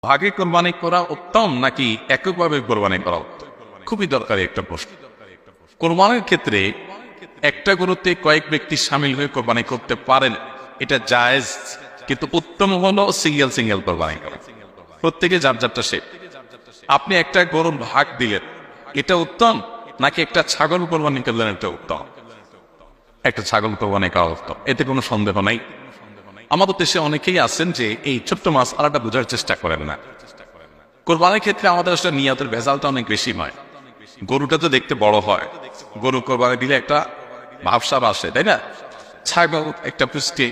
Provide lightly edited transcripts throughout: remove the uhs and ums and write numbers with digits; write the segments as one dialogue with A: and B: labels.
A: ভাগে কোরবানি করা উত্তম নাকি এককভাবে কোরবানি করা উত্তম? খুবই দরকারি একটা প্রশ্ন। কোরবানির ক্ষেত্রে একটা গরুতে কয়েক ব্যক্তি সামিল হয়ে কোরবানি করতে পারেন, এটা জায়েজ, কিন্তু উত্তম হলো সিঙ্গেল সিঙ্গেল কোরবানি করা, প্রত্যেকে যার যারটা সে। আপনি একটা গরুর ভাগ দিলেন, এটা উত্তম নাকি একটা ছাগল কোরবানি করলেন এটা উত্তম? একটা ছাগল কোরবানি করা উত্তম, এতে কোনো সন্দেহ নাই। আমাদের দেশে অনেকেই আছেন যে এই ছোট্ট মাছ আলাদা বোঝার চেষ্টা করেন না। কোরবানির ক্ষেত্রে আমাদের আসলে নিয়তের ভেজালটা অনেক বেশি হয়। গরুটা তো দেখতে বড় হয়, গরু কোরবানি দিলে একটা ভাবসাব আসে, তাই না? ছাগল একটা পুষ্টি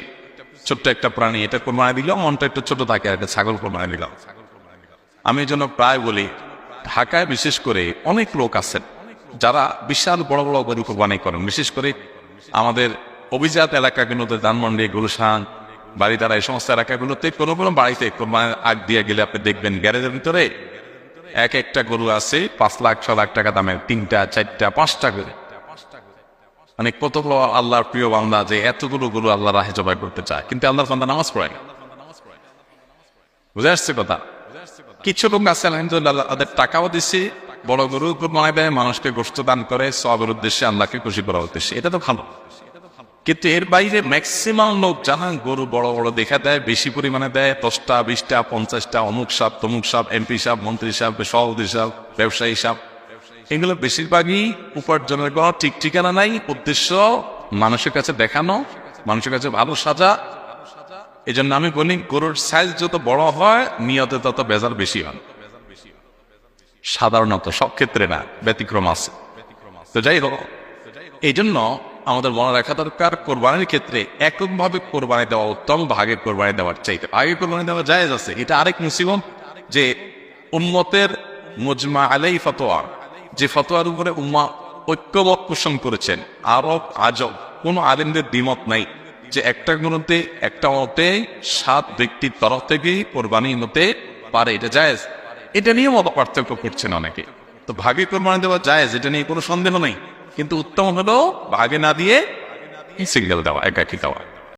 A: ছোট্ট একটা প্রাণী, এটা কোরবানি দিলেও মনটা একটু ছোট থাকে, আর একটা ছাগল কোরবানি দিলাম। আমি এই জন্য প্রায় বলি, ঢাকায় বিশেষ করে অনেক লোক আছেন যারা বিশাল বড় বড় গরু কোরবানি করেন, বিশেষ করে আমাদের অভিজাত এলাকাগুলোতে, ধানমন্ডি, গুলশান, বাড়িধারা, এই সমস্ত এলাকাগুলোতে কোনো কোনো বাড়িতে কোরবানির আগ দিয়ে গেলে আপনি দেখবেন গ্যারেজের ভিতরে এক একটা গরু আছে 5 লাখ 6 লাখ টাকা দামের, 3টা 4টা 5টা করে। মানে কতগুলো আল্লাহর প্রিয় বান্দা যে এতগুলো গরু আল্লাহ রাহে জবাই করতে চায়, কিন্তু আল্লাহর বান্দা নামাজ পড়ে না। বুঝে আসছে কথা? কিছু লোক আছে আলহামদুলিল্লাহ, তাদের টাকাও দিচ্ছে, বড় গরু কোরবানি দেয়, মানুষকে গোশত দান করে সওয়াবের উদ্দেশ্যে, আল্লাহকে খুশি করার উদ্দেশ্যে, এটা তো ভালো। কিন্তু এর বাইরে ম্যাক্সিমাম লোক জানা গরু বড় বড় দেখা দেয়, বেশি পরিমাণে দেয়, 10টা 20টা 50টা, অমুক সাপ তমুক সাপ, এমপি সাপ, মন্ত্রী সাপ, সভাপতি সাপ, ব্যবসায়ী সাপ। এগুলো বেশিরভাগই উপার্জনের কোনো ঠিক ঠিকানা নাই, উদ্দেশ্য মানুষের কাছে দেখানো, মানুষের কাছে ভালো সাজা। এই জন্য আমি বলি, গরুর সাইজ যত বড় হয় নিয়তে তত বেজার বেশি হয়, সাধারণত, সব ক্ষেত্রে না, ব্যতিক্রম আছে। তো যাই হোক, এই জন্য আমাদের মনে রাখা দরকার, কোরবানির ক্ষেত্রে এককভাবে কোরবানি দেওয়া উত্তম ভাগে কোরবানি দেওয়ার চাইতে। ভাগে কোরবানি দেওয়া জায়েজ আছে, এটা আরেক মুসিবত যে উম্মতের মুজমা আলাই ফতোয়া, যে ফতোয়ার উপরে উম্মা ঐক্যমত পোষণ করেছেন, আরব আজব কোনো আলেমদের দ্বিমত নাই যে একটা গরুতে একটা মতে 7 ব্যক্তির তরফ থেকে কোরবানি হতে পারে, এটা জায়েজ। এটা নিয়ে মত পার্থক্য করছেন অনেকে। তো ভাগে কোরবানি দেওয়া জায়েজ, এটা নিয়ে কোনো সন্দেহ নেই, কিন্তু উত্তম হলো ভাগে না দিয়ে সিঙ্গেল দেওয়া, একাকি দেওয়া।